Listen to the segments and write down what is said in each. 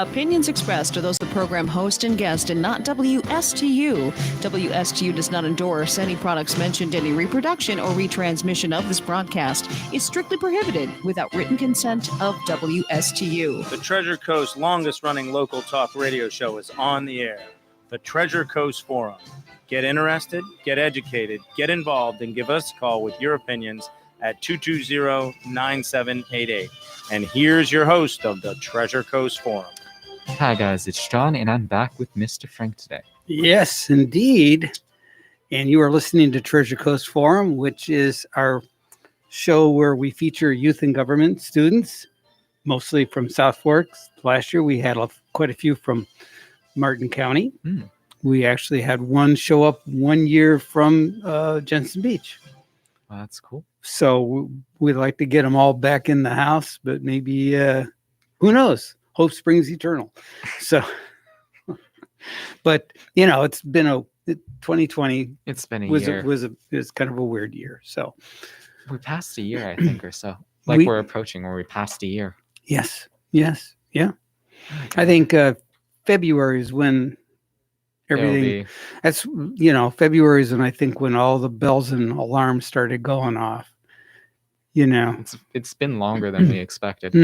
Opinions expressed are those of the program host and guest and not WSTU. WSTU does not endorse any products mentioned. Any reproduction or retransmission of this broadcast is strictly prohibited without written consent of WSTU. The Treasure Coast's longest-running local talk radio show is on the air. The Treasure Coast Forum. Get interested, get educated, get involved, and give us a call with your opinions at 220-9788. And here's your host of the Treasure Coast Forum. Hi guys, it's John, and I'm back with Mr. Frank today. Yes, indeed. And you are listening to Treasure Coast Forum, which is our show where we feature youth and government students, mostly from South Forks. Last year we had quite a few from Martin County. We actually had one show up 1 year from Jensen Beach. Well, that's cool. So we'd like to get them all back in the house, but maybe, who knows? Hope springs eternal. So, but it's been 2020. It's been a year. It was kind of a weird year. So we passed a year, I think, or so. We're approaching where we passed a year. Yes. Yeah. I think February is when everything. That's February is when I think when all the bells and alarms started going off. It's been longer than we expected.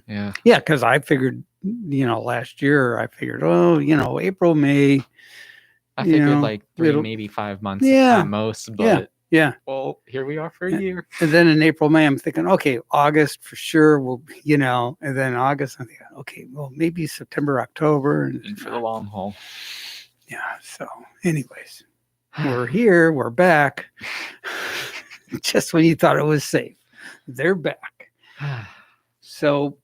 Yeah, because I figured, last year I figured, April, May. I figured 3, maybe 5 months at most. But yeah. Well, here we are for a year. And then in April, May, I'm thinking, okay, August for sure. And then August, I'm thinking, okay, well, maybe September, October, and for the long haul. Yeah. So, anyways, we're here. We're back. Just when you thought it was safe. They're back. So,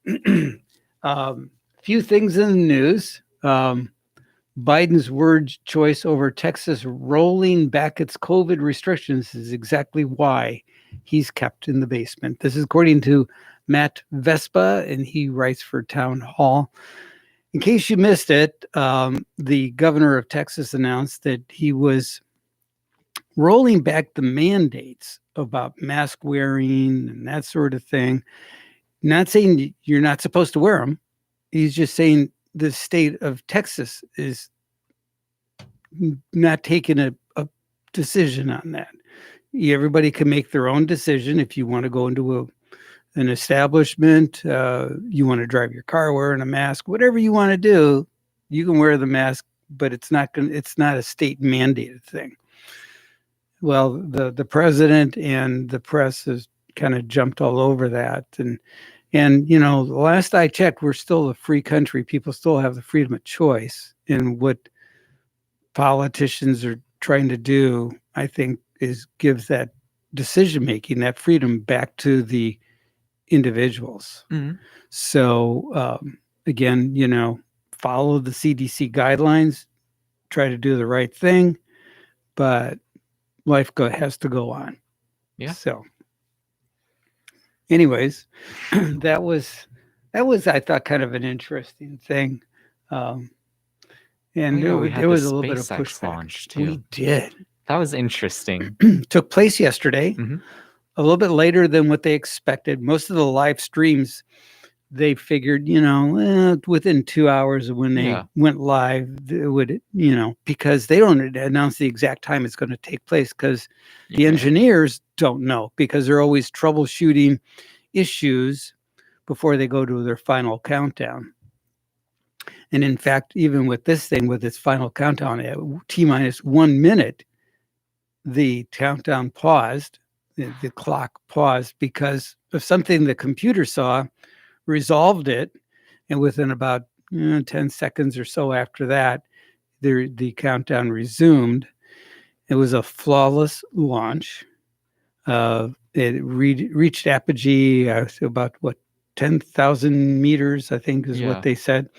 few things in the news. Biden's word choice over Texas rolling back its COVID restrictions is exactly why he's kept in the basement. This is according to Matt Vespa, and he writes for Town Hall. In case you missed it, the governor of Texas announced that he was rolling back the mandates about mask wearing and that sort of thing. Not saying you're not supposed to wear them. He's just saying the state of Texas is not taking a decision on that. Everybody can make their own decision. If you want to go into an establishment, you want to drive your car wearing a mask, whatever you want to do, you can wear the mask, but it's not a state mandated thing. Well, the president and the press has kind of jumped all over that. And the last I checked, we're still a free country. People still have the freedom of choice. And what politicians are trying to do, I think, is give that decision-making, that freedom back to the individuals. Mm-hmm. So, again, follow the CDC guidelines, try to do the right thing, but life has to go on. Yeah. So, anyways, that was I thought kind of an interesting thing, and it was a little bit of pushback. Launch too. We did. That was interesting. Took place yesterday, a little bit later than what they expected. Most of the live streams, they figured, within 2 hours of when they went live, it would, because they don't announce the exact time it's going to take place, because the engineers don't know, because they're always troubleshooting issues before they go to their final countdown. And in fact, even with this thing, with its final countdown at T-minus 1 minute, the countdown paused, the clock paused because of something the computer saw, resolved it, and within about 10 seconds or so after that, the countdown resumed. It was a flawless launch. It reached apogee about 10,000 meters, I think is what they said,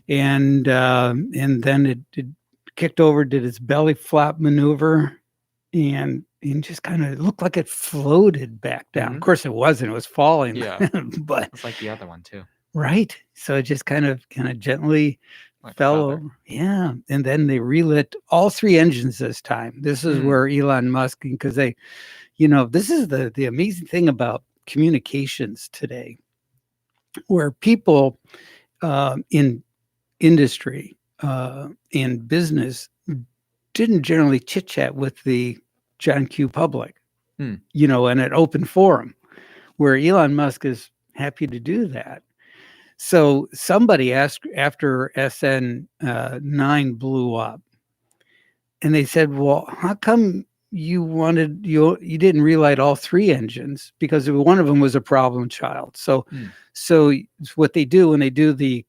and then it kicked over, did its belly flop maneuver, and just kind of looked like it floated back down. Of course, it wasn't; it was falling. Yeah, but it's like the other one too. Right. So it just kind of gently fell over. Yeah, and then they relit all 3 engines this time. This is where Elon Musk, because they, this is the amazing thing about communications today, where people in industry and business didn't generally chit chat with the John Q public, in an open forum, where Elon Musk is happy to do that. So somebody asked after SN9 blew up, and they said, "Well, how come you didn't relight all three engines? Because one of them was a problem child." So what they do when they do the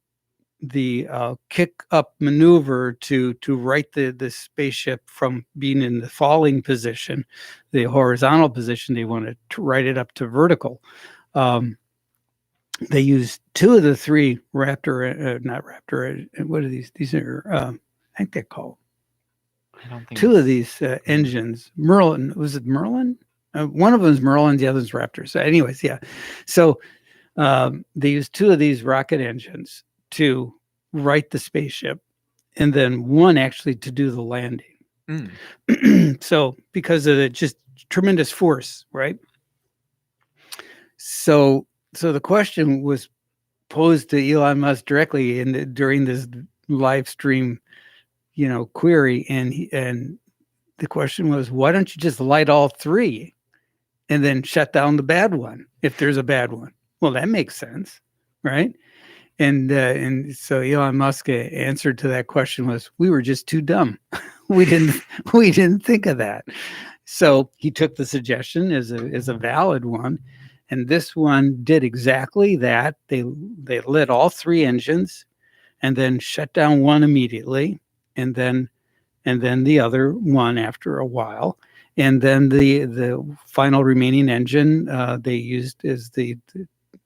kick up maneuver to right the spaceship from being in the falling position, the horizontal position, they want to right it up to vertical. They use two of the three Raptor, not Raptor. What are these? These are, I think they're called. I don't think Two of these engines. Merlin, was it Merlin? One of them is Merlin, the other is Raptor. So, anyways, yeah. So they use two of these rocket engines to right the spaceship, and then one actually to do the landing. So because of the just tremendous force, right? So the question was posed to Elon Musk directly during this live stream, query, and the question was, why don't you just light all three and then shut down the bad one if there's a bad one? Well, that makes sense, right? And so Elon Musk answered to that question was, we were just too dumb. we didn't think of that. So he took the suggestion as a valid one. And this one did exactly that. They lit all three engines and then shut down one immediately, and then the other one after a while. And then the final remaining engine they used as the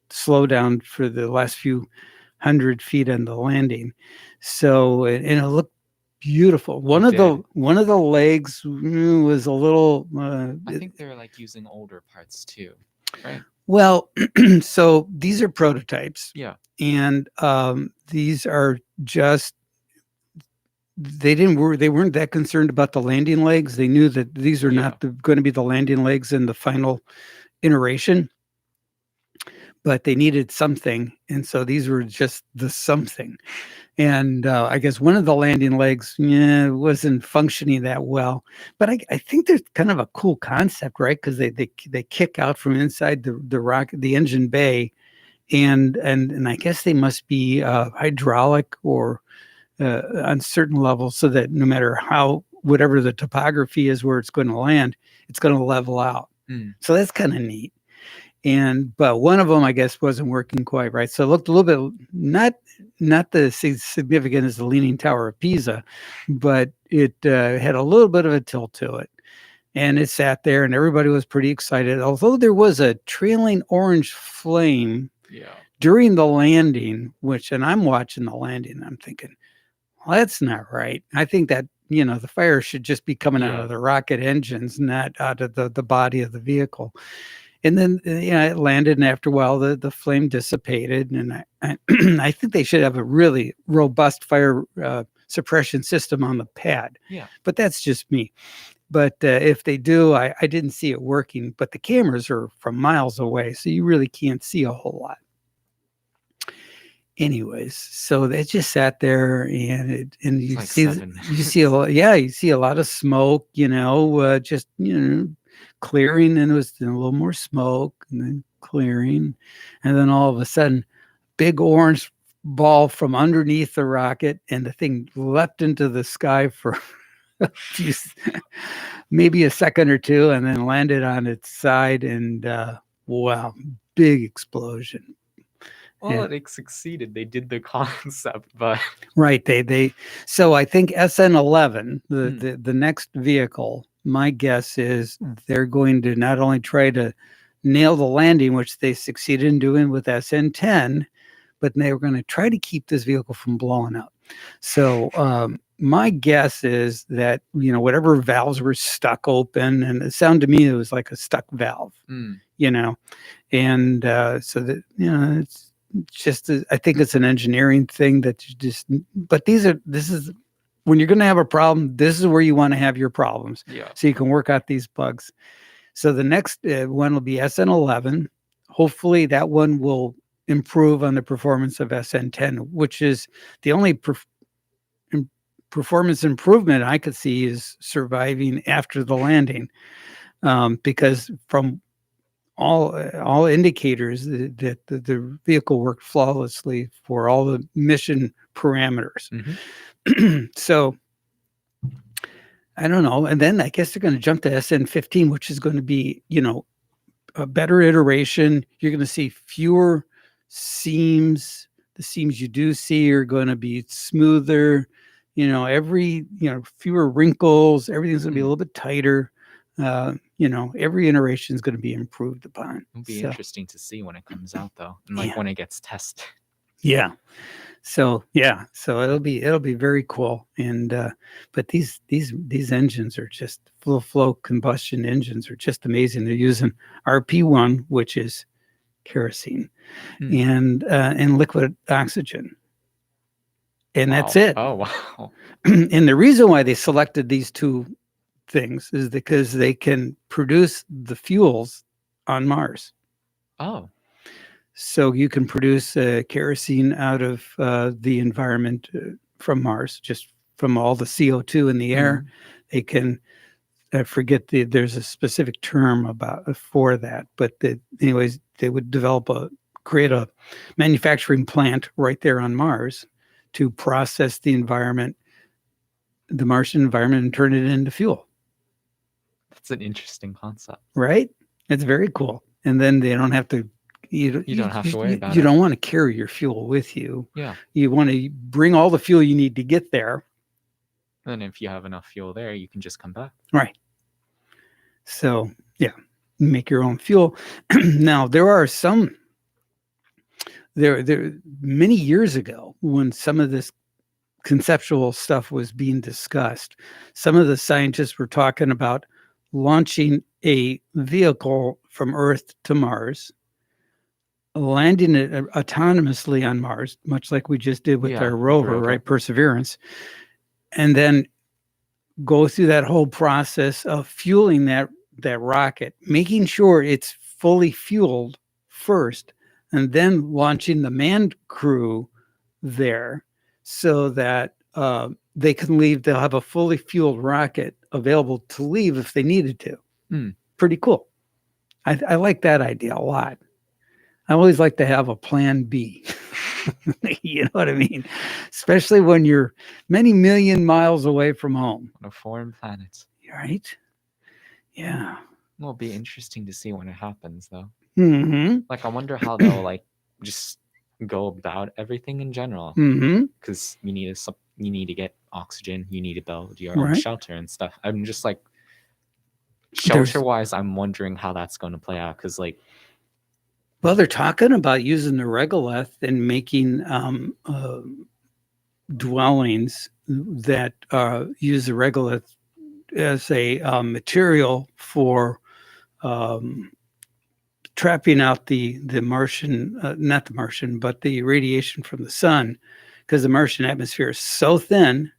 slowdown for the last few 100 feet on the landing. So and it looked beautiful. One of the legs was a little I think they're like using older parts too, right? Well, so these are prototypes. Yeah. And these are just, they weren't that concerned about the landing legs. They knew that these are not going to be the landing legs in the final iteration, but they needed something. And so these were just the something. And I guess one of the landing legs wasn't functioning that well. But I think there's kind of a cool concept, right? Because they kick out from inside the rocket, the engine bay, and I guess they must be hydraulic or on certain levels, so that no matter whatever the topography is where it's going to land, it's going to level out. So that's kind of neat. But one of them, I guess, wasn't working quite right. So it looked a little bit not the significant as the Leaning Tower of Pisa, but it had a little bit of a tilt to it. And it sat there, and everybody was pretty excited. Although there was a trailing orange flame during the landing, and I'm watching the landing, and I'm thinking, well, that's not right. I think that the fire should just be coming out of the rocket engines, not out of the body of the vehicle. And then it landed, and after a while, the flame dissipated. And I think they should have a really robust fire suppression system on the pad. Yeah. But that's just me. But if they do, I didn't see it working. But the cameras are from miles away, so you really can't see a whole lot. Anyways, so they just sat there, and you like you see a lot of smoke, just clearing, and it was a little more smoke, and then clearing, and then all of a sudden, big orange ball from underneath the rocket, and the thing leapt into the sky for maybe a second or two, and then landed on its side, and wow, big explosion. Well, it succeeded. They did the concept, but right. So I think SN11, the next vehicle, my guess is they're going to not only try to nail the landing, which they succeeded in doing with SN10, but they were going to try to keep this vehicle from blowing up. So my guess is that whatever valves were stuck open, and it sounded to me it was like a stuck valve, and so that it's just, I think it's an engineering thing that you just, but this is when you're going to have a problem, this is where you want to have your problems. Yeah. So you can work out these bugs. So the next one will be SN11. Hopefully that one will improve on the performance of SN10, which is the only performance improvement I could see is surviving after the landing, because from all indicators that the vehicle worked flawlessly for all the mission parameters. So I don't know. And then I guess they're going to jump to SN15, which is going to be, a better iteration. You're going to see fewer seams. The seams you do see are going to be smoother, fewer wrinkles. Everything's going to be a little bit tighter. Every iteration is going to be improved upon. It'll be interesting to see when it comes out, though, and when it gets tested. Yeah. So it'll be very cool. And but these engines are just full flow combustion engines are just amazing. They're using RP1, which is kerosene, and liquid oxygen. And that's it. Oh, wow. And the reason why they selected these two things is because they can produce the fuels on Mars. Oh. So you can produce kerosene out of the environment from Mars, just from all the CO2 in the air. They can there's a specific term for that, but anyways, they would create a manufacturing plant right there on Mars to process the Martian environment, and turn it into fuel. That's an interesting concept, right? It's very cool. And then they don't have to. You don't have to worry about it. You don't want to carry your fuel with you. Yeah. You want to bring all the fuel you need to get there. And if you have enough fuel there, you can just come back. Right. So, make your own fuel. Now, there are many years ago when some of this conceptual stuff was being discussed, some of the scientists were talking about launching a vehicle from Earth to Mars, landing it autonomously on Mars, much like we just did with our rover, right? Perseverance. And then go through that whole process of fueling that rocket, making sure it's fully fueled first, and then launching the manned crew there so that they can leave. They'll have a fully fueled rocket available to leave if they needed to. Pretty cool. I like that idea a lot. I always like to have a plan B. You know what I mean? Especially when you're many million miles away from home. On a foreign planet. Right? Yeah. It'll be interesting to see when it happens, though. Mm-hmm. I wonder how they'll just go about everything in general. Because you need to get oxygen. You need to build your own shelter and stuff. I'm just shelter-wise, I'm wondering how that's going to play out. Because well, they're talking about using the regolith and making dwellings that use the regolith as a material for trapping out the Martian, not the Martian, but the radiation from the sun, because the Martian atmosphere is so thin.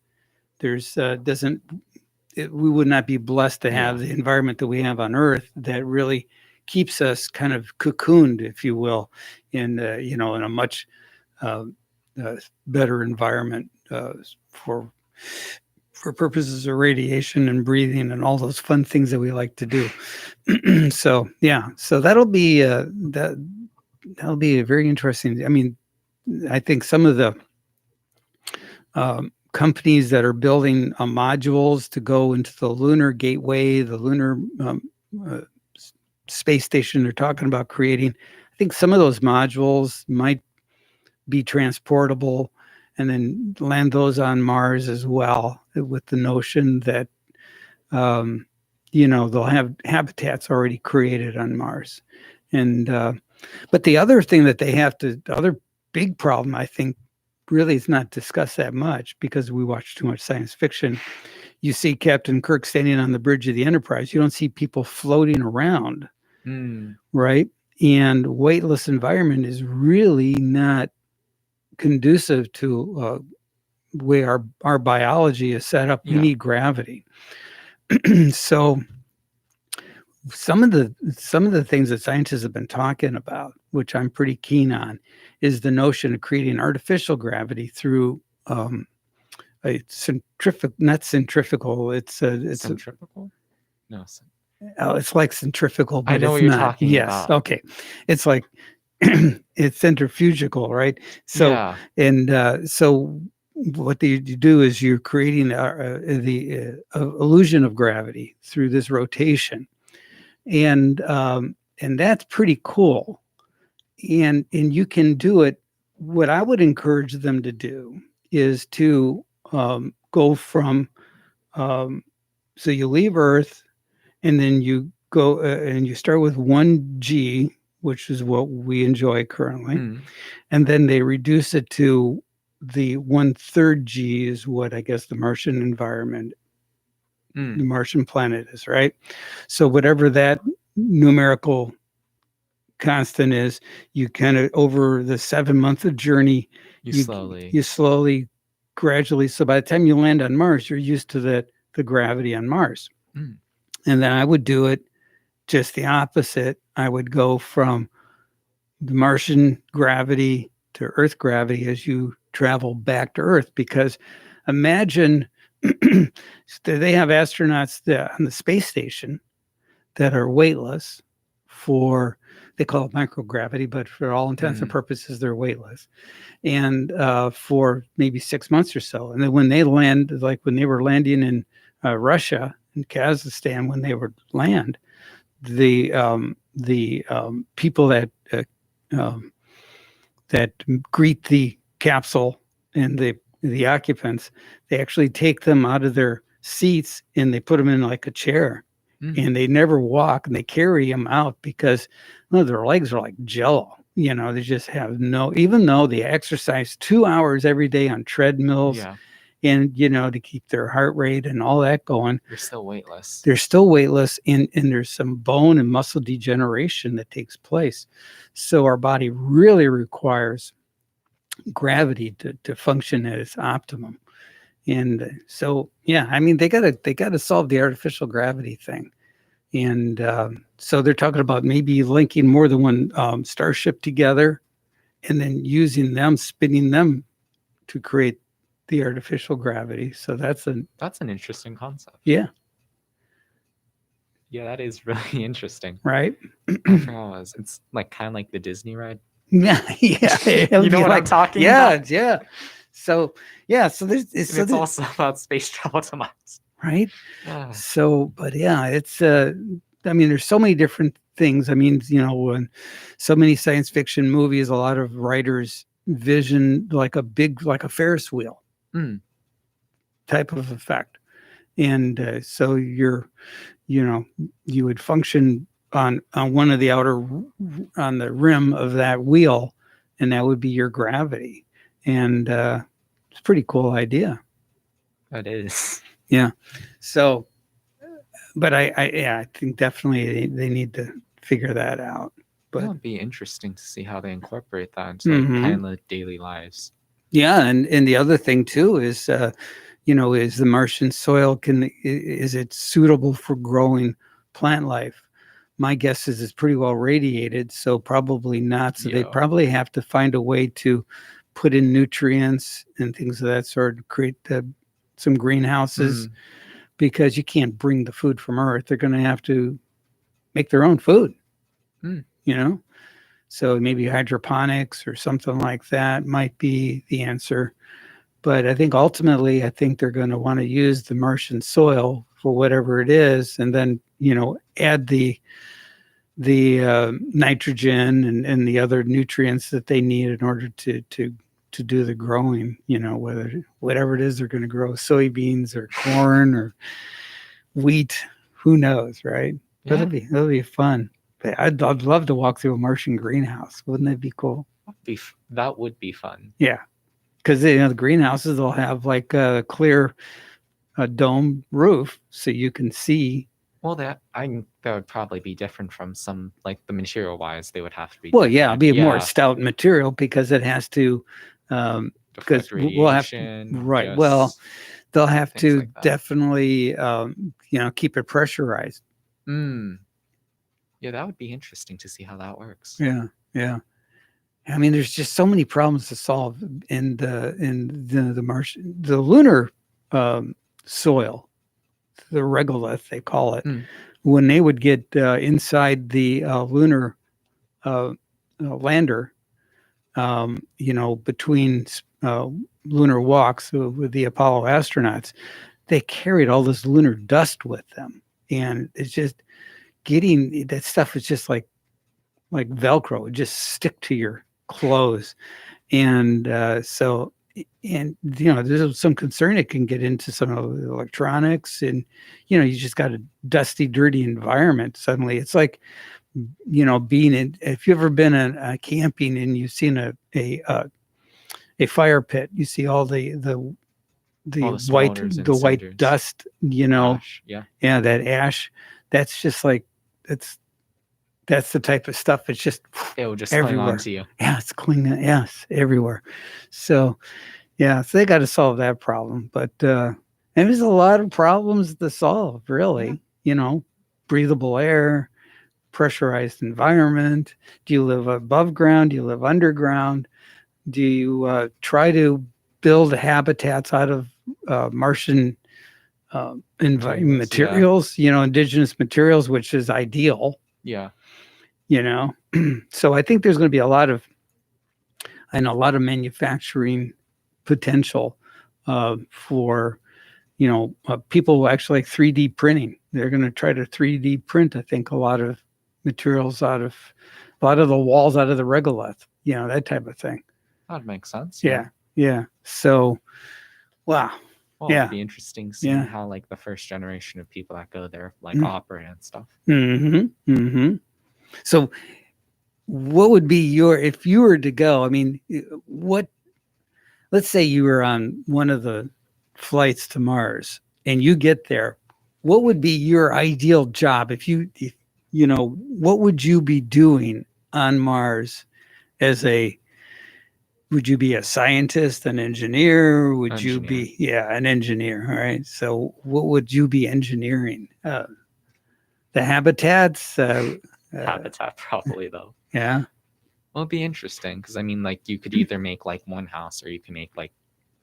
There's we would not be blessed to have the environment that we have on Earth that really keeps us kind of cocooned, if you will, in in a much better environment for purposes of radiation and breathing and all those fun things that we like to do. So that'll be that'll be very interesting. I mean, I think some of the companies that are building modules to go into the lunar gateway, the lunar space station they're talking about creating, I think some of those modules might be transportable and then land those on Mars as well, with the notion that they'll have habitats already created on Mars. And but the other thing that they have to, the other big problem, I think, really is not discussed that much because we watch too much science fiction. You see Captain Kirk standing on the bridge of the Enterprise. You don't see people floating around, right? And weightless environment is really not conducive to way our biology is set up. We need gravity. So some of the things that scientists have been talking about, which I'm pretty keen on, is the notion of creating artificial gravity through a not centrifugal. It's centrifugal. No, it's like centrifugal, but I know it's what you're not. talking Yes, about. okay. It's like it's centrifugal, right? So yeah. and so what you do is you're creating the illusion of gravity through this rotation, and that's pretty cool. And you can do it. What I would encourage them to do is to go from so you leave Earth, and then you go and you start with 1G, which is what we enjoy currently, and then they reduce it to the 1/3 G is what I guess the Martian environment, the Martian planet is, right? So whatever that numerical constant is, you kind of over the 7 month of journey, you slowly, gradually. So by the time you land on Mars, you're used to the gravity on Mars. And then I would do it just the opposite. I would go from the Martian gravity to Earth gravity as you travel back to Earth, because imagine they have astronauts on the space station that are weightless for, they call it microgravity, but for all intents and purposes, they're weightless. And for maybe 6 months or so. And then when they land, like when they were landing in Russia and Kazakhstan, when they would land, the people that greet the capsule and the occupants, they actually take them out of their seats and they put them in like a chair, and they never walk, and they carry them out because their legs are like jello. They just have even though they exercise 2 hours every day on treadmills, and to keep their heart rate and all that going, they're still weightless. And there's some bone and muscle degeneration that takes place. So our body really requires gravity to function at its optimum. And so I mean they gotta solve the artificial gravity thing. And so they're talking about maybe linking more than one starship together, and then using them, spinning them to create the artificial gravity. So that's an interesting concept. Yeah, that is really interesting. Right? I forgot what it was. It's like kind of like the Disney ride. Yeah. You know what I'm talking about? Yeah. So it's also about space travel to Mars. Right? So, but it's I mean, there's so many different things. I mean, when so many science fiction movies, a lot of writers vision like a Ferris wheel type of effect. And so you would function on one of the on the rim of that wheel, and that would be your gravity. And it's a pretty cool idea. That is. Yeah. So, but I think definitely they need to figure that out. But it would be interesting to see how they incorporate that into kind of daily lives. Yeah, and the other thing too is, is the Martian soil is it suitable for growing plant life? My guess is it's pretty well radiated, so probably not. So they probably have to find a way to put in nutrients and things of that sort to create some greenhouses, because you can't bring the food from Earth. They're going to have to make their own food, So maybe hydroponics or something like that might be the answer. But I think ultimately, they're going to want to use the Martian soil for whatever it is, and then, add the nitrogen and the other nutrients that they need in order to do the growing, whatever it is they're going to grow, soybeans or corn or wheat, who knows, right? Yeah. That'll be fun. But I'd love to walk through a Martian greenhouse. Wouldn't that be cool? That would be fun. Yeah. Because the greenhouses will have like a clear dome roof, so you can see. Well, that would probably be different from some, like the material wise, they would have to be. Well, different. It'll be a more stout material because it has to. Because we'll have right. Well, they'll have to like definitely, keep it pressurized. Yeah, that would be interesting to see how that works. Yeah, yeah. I mean, there's just so many problems to solve in the Martian, the lunar soil, the regolith they call it. When they would get inside the lunar lander, between lunar walks with the Apollo astronauts, they carried all this lunar dust with them, and it's just getting that stuff is just like Velcro, it just stick to your clothes, and there's some concern it can get into some of the electronics, and you just got a dusty, dirty environment. Suddenly, it's like being in. If you've ever been in camping and you've seen a fire pit, you see all the white dust, ash, yeah, that ash. That's just like that's the type of stuff. It's just it will just everywhere. Cling on to you. Yeah, it's clinging. Yes, everywhere. So, yeah, so they got to solve that problem. But and there's a lot of problems to solve, really. Breathable air, pressurized environment. Do you live above ground? Do you live underground? Do you try to build habitats out of Martian materials? Indigenous materials, which is ideal. Yeah. So I think there's going to be a lot of manufacturing potential for people actually like 3D printing. They're going to try to 3D print, I think, a lot of materials out of a lot of the walls out of the regolith, that type of thing. That makes sense. Yeah. So, wow. Well, it'd be interesting seeing how like the first generation of people that go there like operate and stuff. So what would be if you were to go, I mean, let's say you were on one of the flights to Mars and you get there, what would be your ideal job? What would you be doing on Mars would you be a scientist, an engineer? Would you be, an engineer? All right. So what would you be engineering? The habitats? Habitat probably though. Yeah. Well, it'd be interesting because I mean, like you could either make like one house or you can make like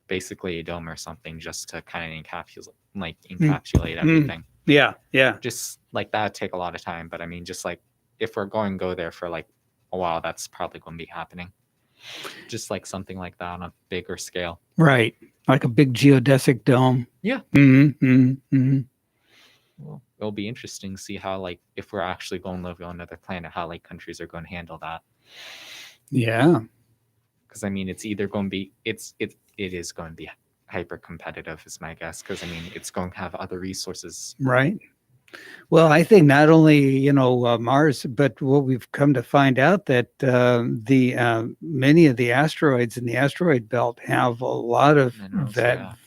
basically a dome or something just to kind of encapsulate everything. Yeah. Just like that would take a lot of time, but I mean, just like if we're going to go there for like a while, that's probably going to be happening. Just like something like that on a bigger scale. Right. Like a big geodesic dome. Yeah. Well, it'll be interesting to see how, like, if we're actually going to live on another planet, how, like, countries are going to handle that. Yeah. Because, I mean, it's either going to be, it is going to be hyper competitive, is my guess. Because, I mean, it's going to have other resources. Right. Well, I think not only, Mars, but what we've come to find out that many of the asteroids in the asteroid belt have a lot of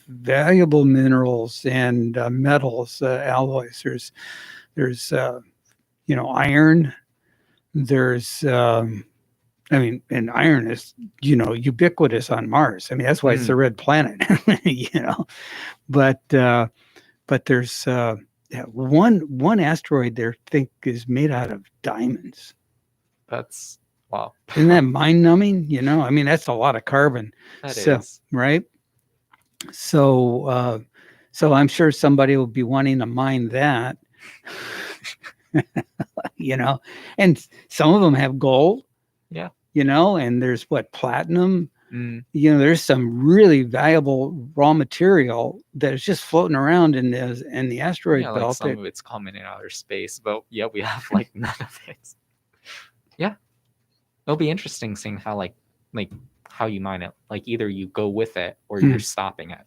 valuable minerals and metals, alloys. There's iron. There's, and iron is, ubiquitous on Mars. I mean, that's why it's the red planet, but there's, one asteroid there is made out of diamonds. That's wow. Isn't that mind numbing? I mean, that's a lot of carbon. That is. Right. So I'm sure somebody will be wanting to mine that, and some of them have gold. Yeah. And there's platinum. There's some really valuable raw material that is just floating around in the asteroid belt. Like some of it's common in outer space, but we have like none of it. Yeah, it'll be interesting seeing how like how you mine it. Like either you go with it or you're stopping it.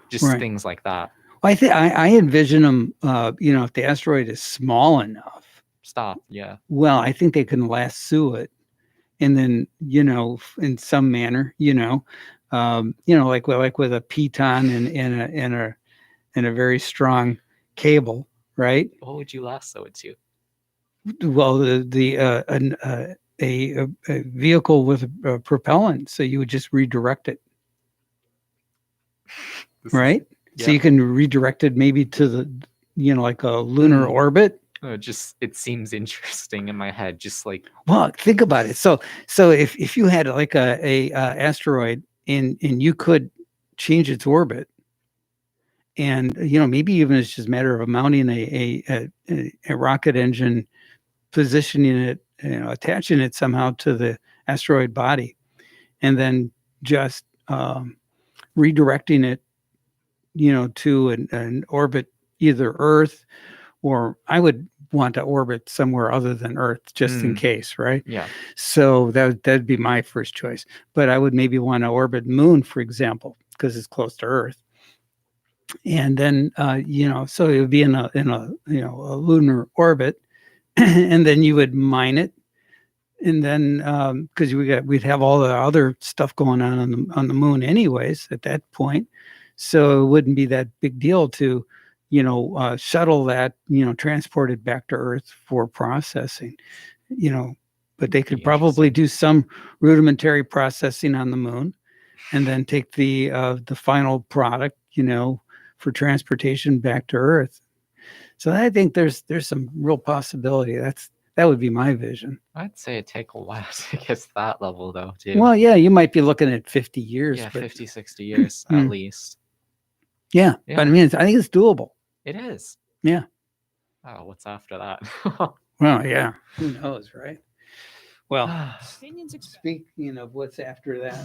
Just things like that. Well, I envision them. If the asteroid is small enough, stop. Yeah. Well, I think they can lasso it. And then, in some manner, like with a piton and a very strong cable, right? What would you lasso it to? Well, a vehicle with a propellant, so you would just redirect it, right? So you can redirect it maybe to the, like a lunar orbit, It seems interesting in my head, just like, well, think about it. So if you had like a asteroid and you could change its orbit, and maybe even it's just a matter of mounting a rocket engine, positioning it, attaching it somehow to the asteroid body, and then just redirecting it, to an orbit, either Earth, or I would want to orbit somewhere other than Earth, just in case, right? yeah. So that'd be my first choice. But I would maybe want to orbit Moon, for example, because it's close to Earth. And then so it would be in a a lunar orbit, and then you would mine it, and then because we'd have all the other stuff going on the moon anyways at that point, so it wouldn't be that big deal to shuttle that, transport it back to Earth for processing, but they could probably do some rudimentary processing on the moon, and then take the final product, for transportation back to Earth. So I think there's some real possibility. That would be my vision. I'd say it'd take a while to get to that level, though, too. Well, yeah, you might be looking at 50 years. Yeah, but 50, 60 years at least. Yeah, Yeah. but I mean, I think it's doable. It is. Yeah. Oh, what's after that? Well, yeah. Who knows, right? Well, speaking of what's after that,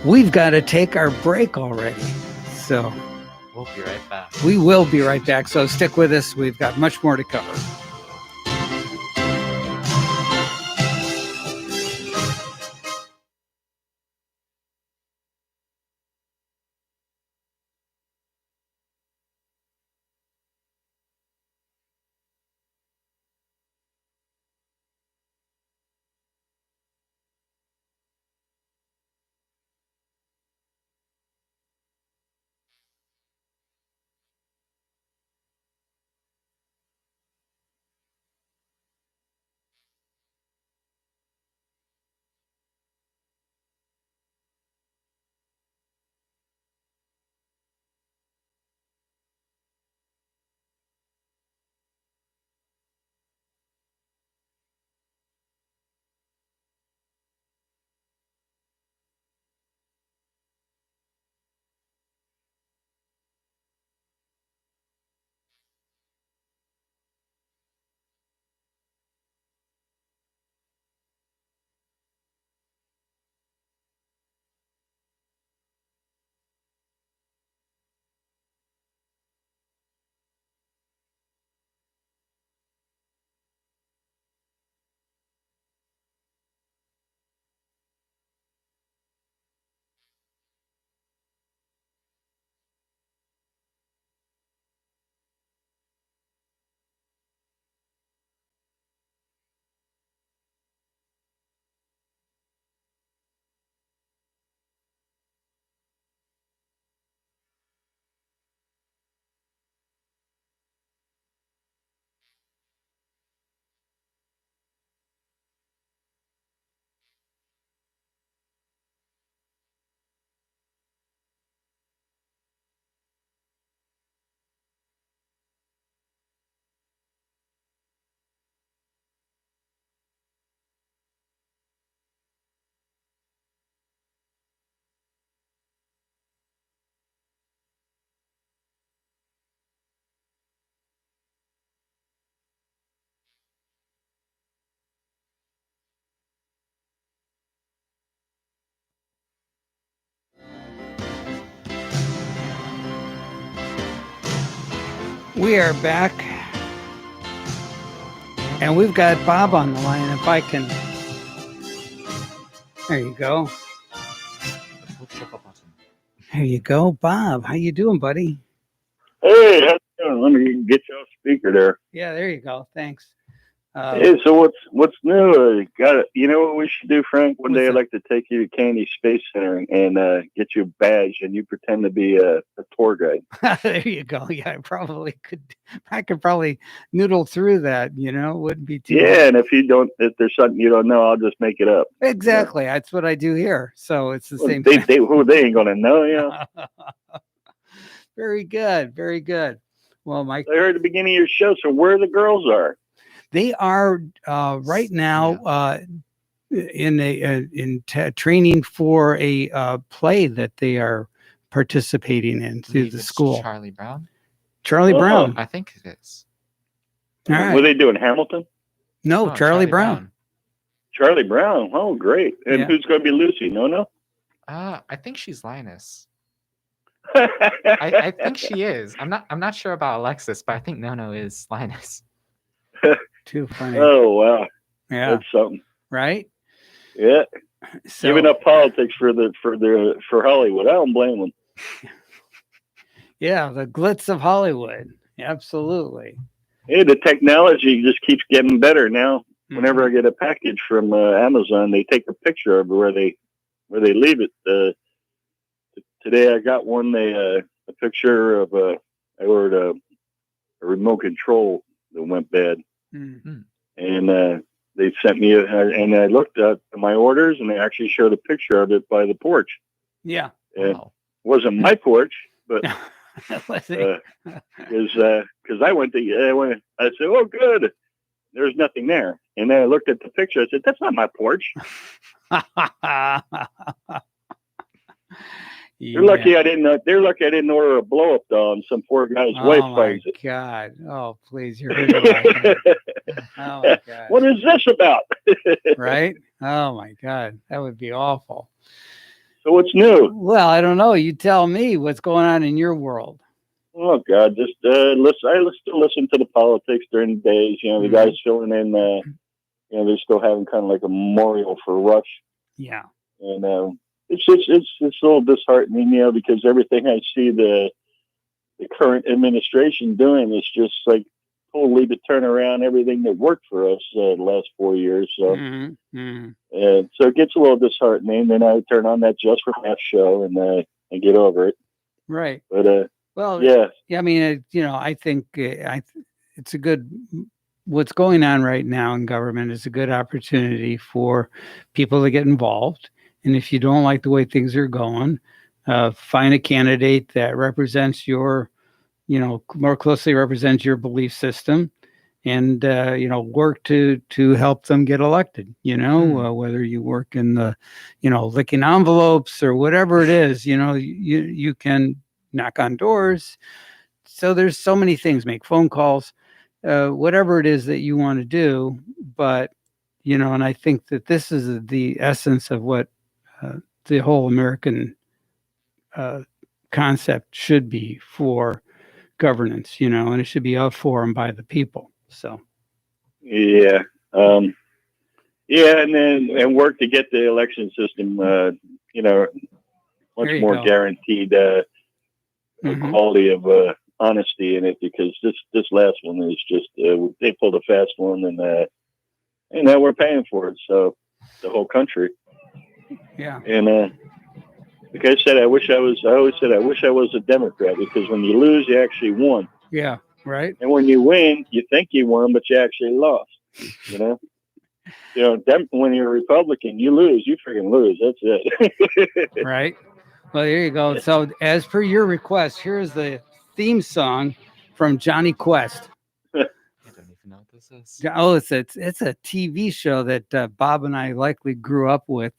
we've got to take our break already. So we'll be right back. We will be right back. So stick with us. We've got much more to cover. We are back, and we've got Bob on the line. If I can, there you go. There you go, Bob. How you doing, buddy? Hey, how you doing? Let me get you off speaker there. Yeah, there you go. Thanks. Hey, so what's new? You know what we should do, Frank? One day I'd like to take you to Kennedy Space Center and get you a badge, and you pretend to be a tour guide. There you go. Yeah, I could probably noodle through that. Wouldn't be too. Yeah, and if there's something you don't know, I'll just make it up. Exactly. Yeah. That's what I do here. So it's the same. They ain't gonna know, yeah. Very good. Very good. Well, Mike, I heard at the beginning of your show. So where the girls are? they are right now in training for a play that they are participating in through the school. Charlie Brown. Charlie Brown. I think it is. All right. Were they doing Hamilton? No, Charlie Brown. Charlie Brown. Oh, great. And who's going to be Lucy? No. I think she's Linus. I think she is. I'm not sure about Alexis, but I think Nono is Linus. Too funny. Oh wow. Yeah. That's something. Right? Yeah. So, Giving up politics for Hollywood. I don't blame them. Yeah, the glitz of Hollywood. Absolutely. Hey, the technology just keeps getting better now. Whenever I get a package from Amazon, they take a picture of where they leave it. Today I got one. A picture of I ordered a remote control that went bad, and they sent me and I looked at my orders, and they actually showed a picture of it by the porch. Yeah, it wasn't my porch, but because I went. I said, "Oh, good." There's nothing there, and then I looked at the picture. I said, "That's not my porch." They're lucky I didn't. They're lucky I didn't order a blow up doll, and some poor guy's wife finds it. God! Oh, please! You're hurting my Oh my God! What is this about? Right? Oh my God! That would be awful. So what's new? Well, I don't know. You tell me what's going on in your world. Oh God! Just listen. I still listen to the politics during the days. You know, the guys filling in. You know, they're still having kind of like a memorial for Rush. Yeah. And it's a little disheartening, you know, because everything I see the current administration doing is just like totally to turn around everything that worked for us the last 4 years. So, and so it gets a little disheartening. Then I turn on that Just for Laughs show and get over it. Right. But well, yeah. I mean, you know, I think it's a good. What's going on right now in government is a good opportunity for people to get involved. And if you don't like the way things are going, find a candidate that represents your, you know, more closely represents your belief system, and you know, work to help them get elected. You know, whether you work in the, you know, licking envelopes or whatever it is, you know, you can knock on doors. So there's so many things. Make phone calls. Whatever it is that you want to do, but you know, and I think that this is the essence of what the whole American concept should be for governance, you know, and it should be of, for, and by the people. So, yeah, and work to get the election system, you know, much more guaranteed quality of honesty in it, because this last one is just they pulled a fast one, and now we're paying for it. So the whole country. Yeah. And like I said, I always said I wish I was a Democrat, because when you lose, you actually won. Yeah. Right. And when you win, you think you won, but you actually lost. You know. When you're a Republican, you lose. You freaking lose. That's it. Right. Well, there you go. So, as per your request, here's the theme song from Johnny Quest. I don't even know what this is. Oh, it's a TV show that Bob and I likely grew up with,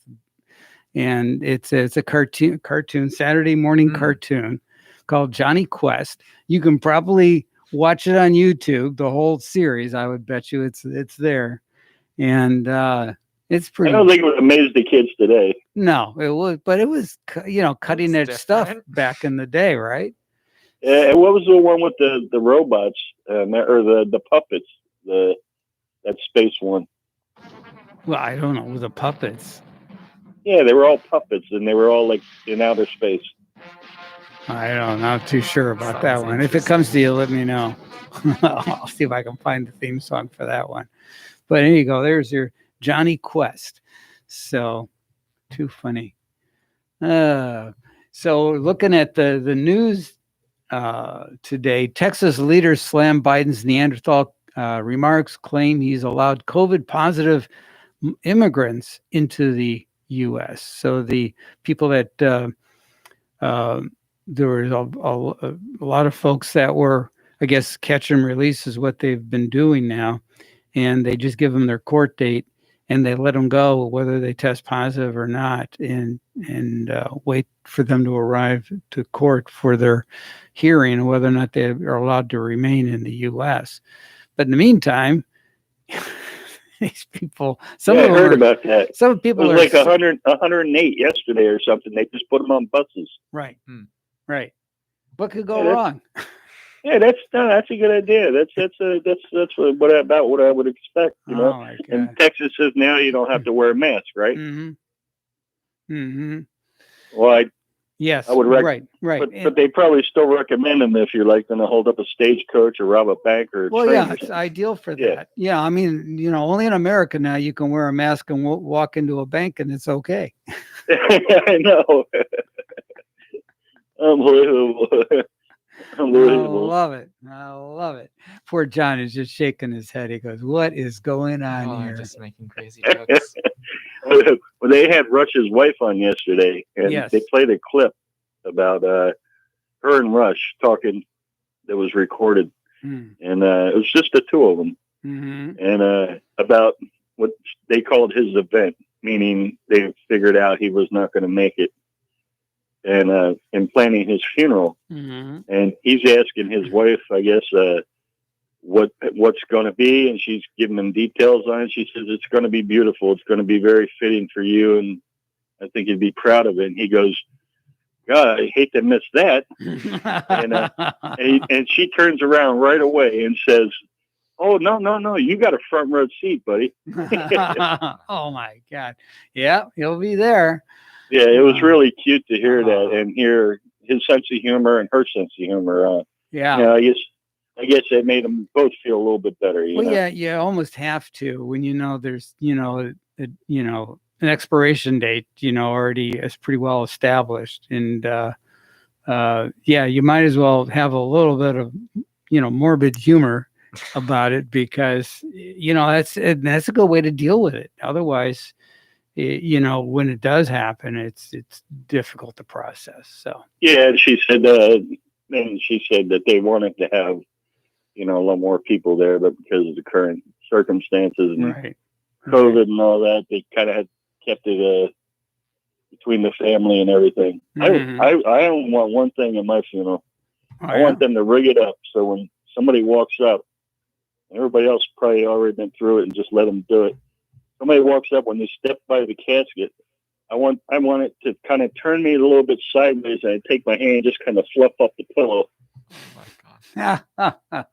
and it's a cartoon Saturday morning cartoon called Johnny Quest. You can probably watch it on YouTube, the whole series. I would bet you it's there, and it's pretty. I don't think it would amaze the kids today. No, it was, you know, cutting edge stuff back in the day, right? And what was the one with the robots or the puppets? That space one. Well, I don't know, the puppets. Yeah, they were all puppets, and they were all like in outer space. I'm not too sure about that one. If it comes to you, let me know. I'll see if I can find the theme song for that one. But there you go. There's your Johnny Quest. So, too funny. So looking at the news today, Texas leaders slam Biden's Neanderthal remarks, claim he's allowed COVID positive immigrants into the U.S. So the people that there was a lot of folks that were I guess catch and release is what they've been doing now, and they just give them their court date and they let them go whether they test positive or not, and wait for them to arrive to court for their hearing, whether or not they are allowed to remain in the U.S. But in the meantime, these people, I heard about that. Some people it was like 108 yesterday or something. They just put them on buses. Right. Right. What could go wrong? Yeah, that's a good idea. That's what I would expect. You know, and Texas says now you don't have to wear a mask, right? Mm-hmm. Mm-hmm. Well, yes, I would right. But they probably still recommend them if you're like going to hold up a stagecoach or rob a bank or. Well, yeah, it's ideal for that. Yeah, I mean, only in America now you can wear a mask and walk into a bank and it's okay. I know. Unbelievable. I love it. Poor John is just shaking his head. He goes, "What is going on here?" Just making crazy jokes. Well, they had Rush's wife on yesterday, and they played a clip about her and Rush talking that was recorded, and it was just the two of them, and about what they called his event, meaning they figured out he was not going to make it. And planning his funeral, and he's asking his wife, I guess, what's going to be, and she's giving him details on it. She says it's going to be beautiful. It's going to be very fitting for you, and I think you'd be proud of it. And he goes, "God, I hate to miss that." and she turns around right away and says, "Oh, no, you got a front row seat, buddy." Oh my God, yeah, he'll be there. Yeah, it was really cute to hear that and hear his sense of humor and her sense of humor. I guess that made them both feel a little bit better. You know? Yeah, you almost have to when there's an expiration date already is pretty well established, and you might as well have a little bit of morbid humor about it, because that's a good way to deal with it. Otherwise, when it does happen, it's difficult to process. So yeah, she said that they wanted to have a lot more people there, but because of the current circumstances and COVID and all that, they kind of had kept it between the family and everything. I don't want one thing in my funeral. I want them to rig it up so when somebody walks up, everybody else probably already been through it, and just let them do it. Somebody walks up, when they step by the casket, I want it to kind of turn me a little bit sideways, and I take my hand and just kind of fluff up the pillow. Oh my God.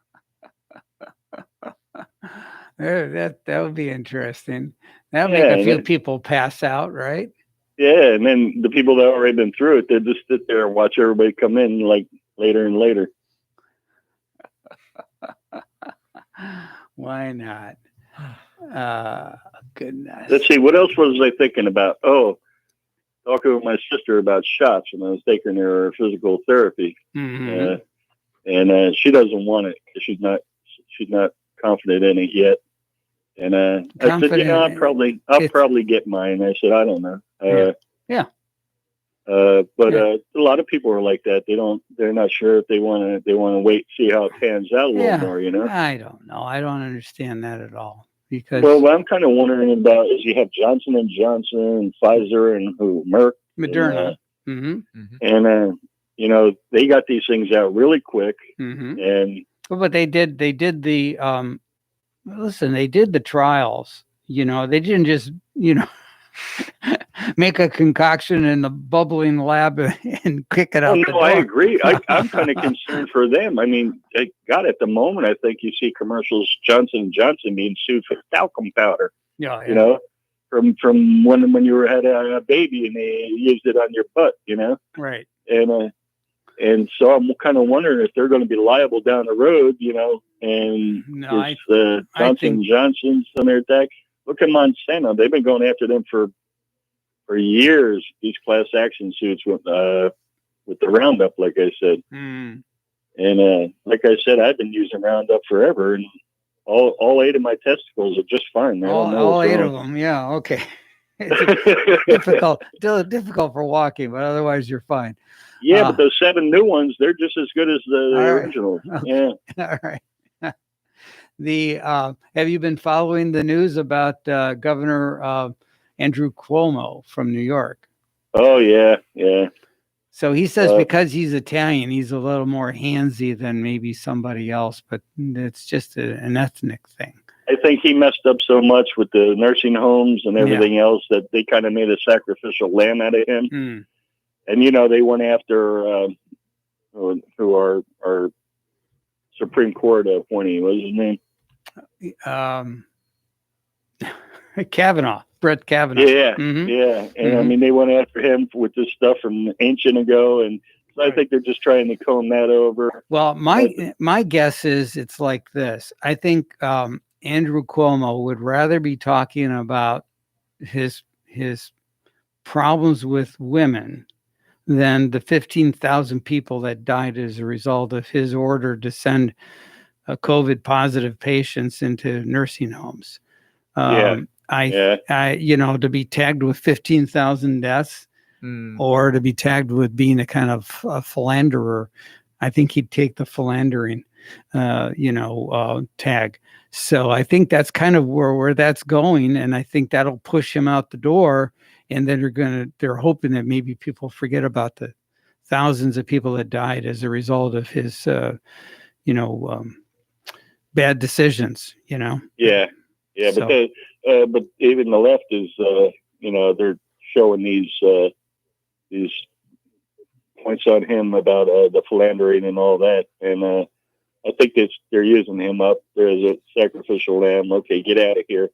That would be interesting. That would make a few people pass out, right? Yeah, and then the people that already been through it, they just sit there and watch everybody come in like later and later. Why not? Goodness. Let's see, what else was I thinking about? Oh, talking with my sister about shots when I was taking her physical therapy, and she doesn't want it because she's not confident in it yet. And I said, I'll probably get mine. I said, I don't know. But a lot of people are like that. They're not sure if they want to wait, see how it pans out a little more. I don't know. I don't understand that at all. Because what I'm kind of wondering about is you have Johnson and Johnson, Pfizer, and Merck, Moderna, and they got these things out really quick. And but they did the they did the trials. They didn't just make a concoction in the bubbling lab and kick it out. I agree. I'm kind of concerned for them. I mean, God, at the moment, I think you see commercials, Johnson & Johnson being sued for talcum powder. Yeah. From when you had a baby and they used it on your butt, Right. And so I'm kind of wondering if they're going to be liable down the road, and Johnson & Johnson's under attack. Look at Monsanto. They've been going after them for years, these class action suits with the Roundup, like I said. And like I said, I've been using Roundup forever, and all 8 of my testicles are just fine. All 8 of them, yeah, okay. It's difficult for walking, but otherwise you're fine. Yeah, but those 7 new ones, they're just as good as the originals. Okay. Yeah. All right. Have you been following the news about Governor Andrew Cuomo from New York? Oh, yeah. Yeah. So he says because he's Italian, he's a little more handsy than maybe somebody else, but it's just an ethnic thing. I think he messed up so much with the nursing homes and everything else that they kind of made a sacrificial lamb out of him. Mm. And, they went after who our Supreme Court appointee, what was his name? Kavanaugh, Brett Kavanaugh. Yeah, mm-hmm. Yeah. And Mm-hmm. I mean, they went after him with this stuff from ancient ago. And so I think they're just trying to comb that over. Well, my guess is it's like this. I think Andrew Cuomo would rather be talking about his problems with women than the 15,000 people that died as a result of his order to send COVID positive patients into nursing homes. To be tagged with 15,000 deaths or to be tagged with being a kind of a philanderer, I think he'd take the philandering, tag. So I think that's kind of where that's going. And I think that'll push him out the door. And then they're hoping that maybe people forget about the thousands of people that died as a result of his, bad decisions, Yeah. So. But even the left is, they're showing these points on him about the philandering and all that. And I think they're using him up there as a sacrificial lamb. Okay, get out of here.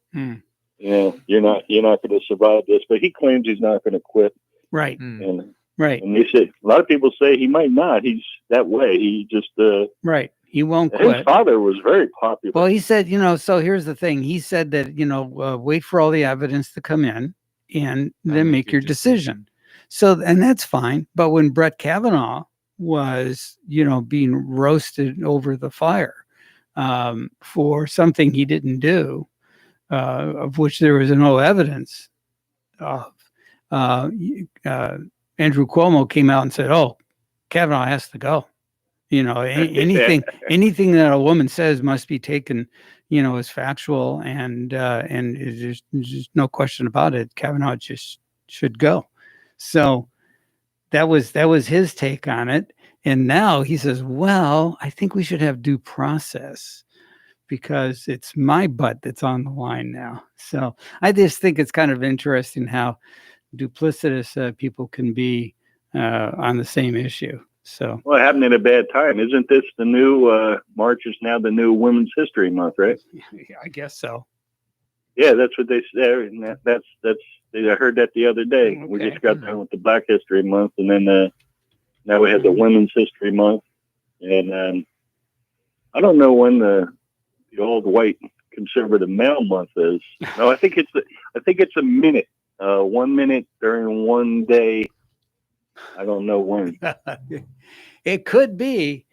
You're not going to survive this. But he claims he's not going to quit. Right. And they said a lot of people say he might not. He's that way. He just right. He won't quit. His father was very popular. Well, he said, so here's the thing. He said that, wait for all the evidence to come in and then make your decision. So, and that's fine. But when Brett Kavanaugh was, being roasted over the fire for something he didn't do, of which there was no evidence of, Andrew Cuomo came out and said, "Oh, Kavanaugh has to go." Anything that a woman says must be taken, as factual, and there's just no question about it. Kavanaugh just should go. So that was his take on it. And now he says, "Well, I think we should have due process because it's my butt that's on the line now." So I just think it's kind of interesting how duplicitous people can be on the same issue. So, well, it happened at a bad time. Isn't this the new March is now the new Women's History Month, right? Yeah, I guess so. Yeah, that's what they said. And I heard that the other day. Okay. We just got done with the Black History Month, and then now we have the Women's History Month. And I don't know when the old white conservative male month is. No, I think it's a minute. 1 minute during one day. I don't know when. It could be.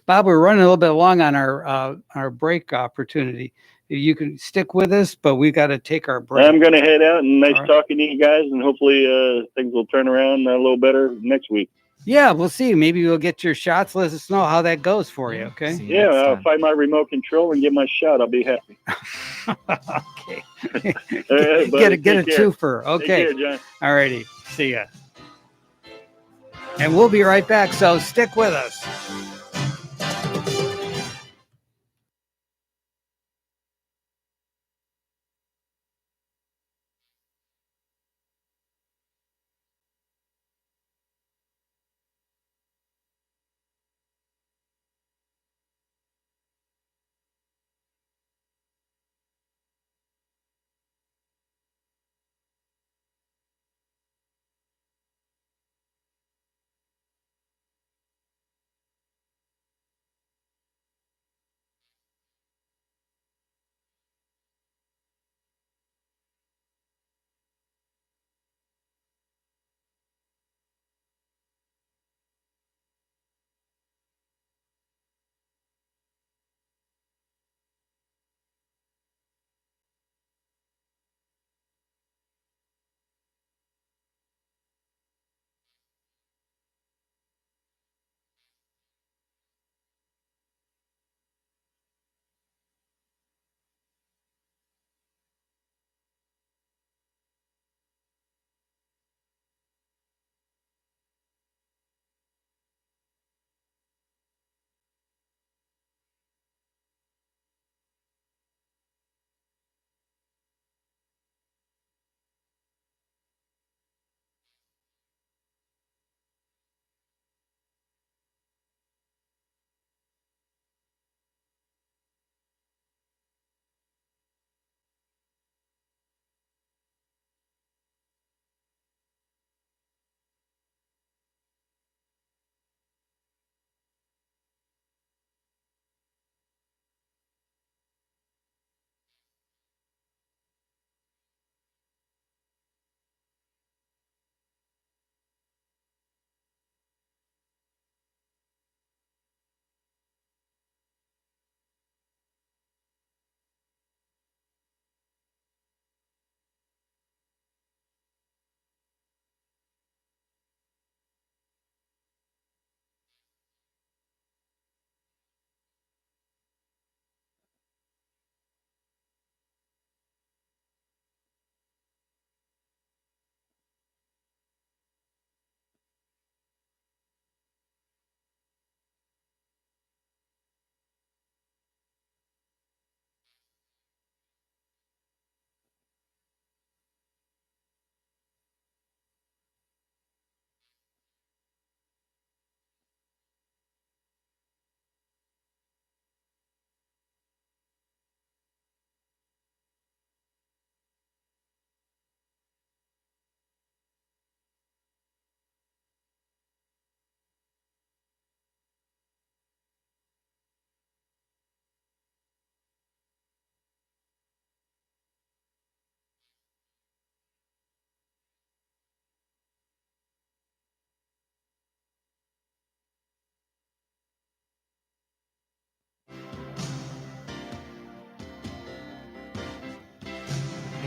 Bob, we're running a little bit long on our break opportunity. You can stick with us, but we got to take our break. I'm going to head out, and nice talking to you guys, and hopefully things will turn around a little better next week. Yeah, we'll see. Maybe you'll get your shots. Let us know how that goes for you, okay? Yeah, I'll find my remote control and get my shot. I'll be happy. Okay. Right, get a twofer. Okay. Take care, John. All righty. See ya. And we'll be right back, so stick with us.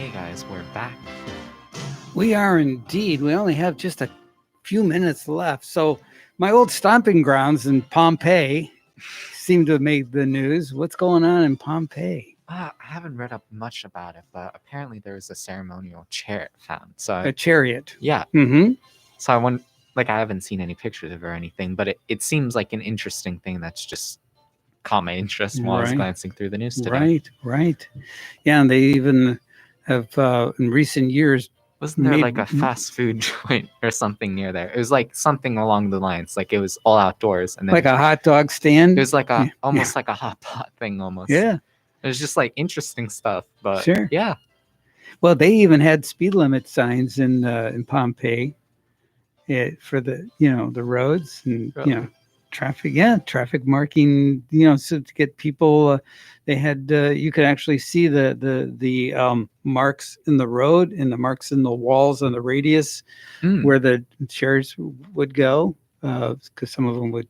Okay, guys, we're back. We are indeed. We only have just a few minutes left. So my old stomping grounds in Pompeii seem to have made the news. What's going on in Pompeii? I haven't read up much about it, but apparently there was a ceremonial chariot found. So A chariot. yeah. Mm-hmm. So I want, like, I haven't seen any pictures of it or anything, but it seems like an interesting thing that's just caught my interest while I was glancing through the news today. Right. Yeah, and they even have in recent years. Wasn't there like a fast food joint or something near there? It was like something along the lines, like it was all outdoors, and then like a hot dog stand. It was like almost like a hot pot thing, almost. Yeah, it was just like interesting stuff. But sure, yeah. Well, they even had speed limit signs in Pompeii for the the roads and Really? traffic marking. So to get people, they had you could actually see the marks in the road and the marks in the walls on the radius where the chariots would go, because some of them would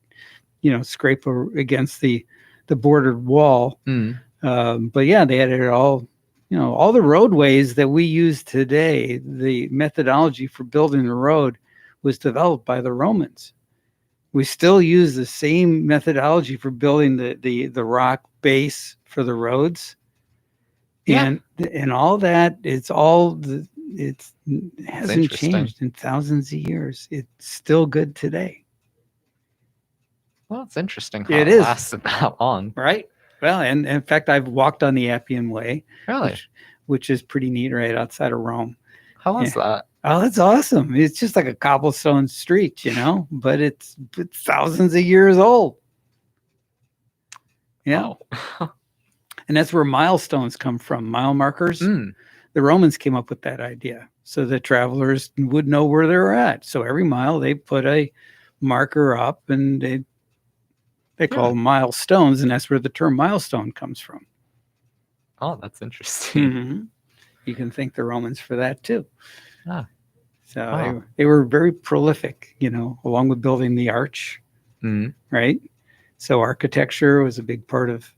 scrape against the bordered wall. But yeah, they had it all. All the roadways that we use today, the methodology for building the road was developed by the Romans. We still use the same methodology for building the rock base for the roads. And all that, it hasn't changed in thousands of years. It's still good today. Well, it's interesting how it lasted that long. Right? Well, and in fact, I've walked on the Appian Way. Really? Which is pretty neat right outside of Rome. How was that? Oh, that's awesome. It's just like a cobblestone street, but it's thousands of years old. Yeah. Wow. And that's where milestones come from, mile markers. The Romans came up with that idea so that travelers would know where they were at. So every mile they put a marker up, and they call them milestones, and that's where the term milestone comes from. Oh, that's interesting. Mm-hmm. You can thank the Romans for that too. Ah. So Wow. they were very prolific, along with building the arch, right? So architecture was a big part of,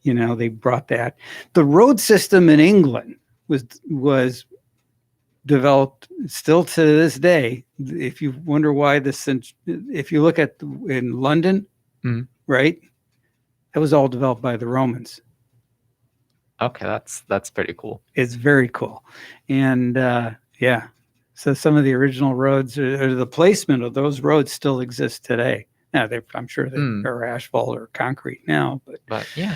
they brought that. The road system in England was developed still to this day. If you wonder why if you look at in London, right, that was all developed by the Romans. Okay, that's pretty cool. It's very cool. And so some of the original roads or the placement of those roads still exist today. Now, I'm sure they're asphalt or concrete now, but yeah.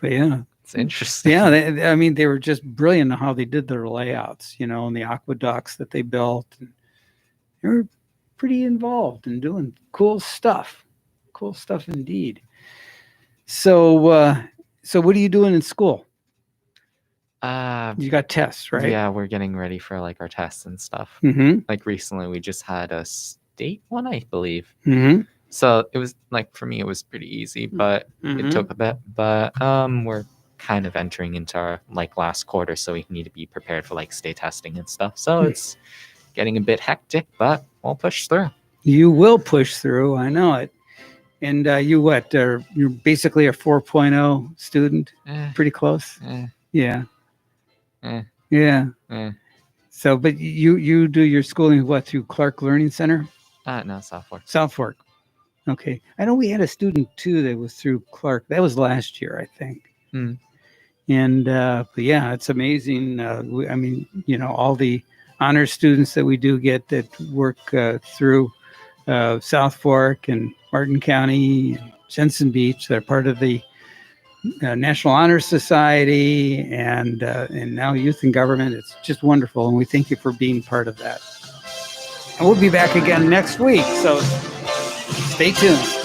It's interesting. Yeah, they were just brilliant in how they did their layouts, and the aqueducts that they built. And they were pretty involved in doing cool stuff. Cool stuff indeed. So what are you doing in school? You got tests, right? Yeah, we're getting ready for like our tests and stuff. Like recently, we just had a state one, I believe. So it was like, for me, it was pretty easy, but it took a bit. But we're kind of entering into our like last quarter, so we need to be prepared for like state testing and stuff. So it's getting a bit hectic, but we'll push through. You will push through. I know it. And you're basically a 4.0 student? Pretty close? Yeah. Yeah. So, but you do your schooling, through Clark Learning Center? No, South Fork. South Fork. Okay. I know we had a student, too, that was through Clark. That was last year, I think. And, but yeah, it's amazing. All the honor students that we do get that work through South Fork and Martin County, Jensen Beach, they're part of the National Honor Society and now Youth in Government. It's just wonderful, and we thank you for being part of that. And we'll be back again next week, so stay tuned.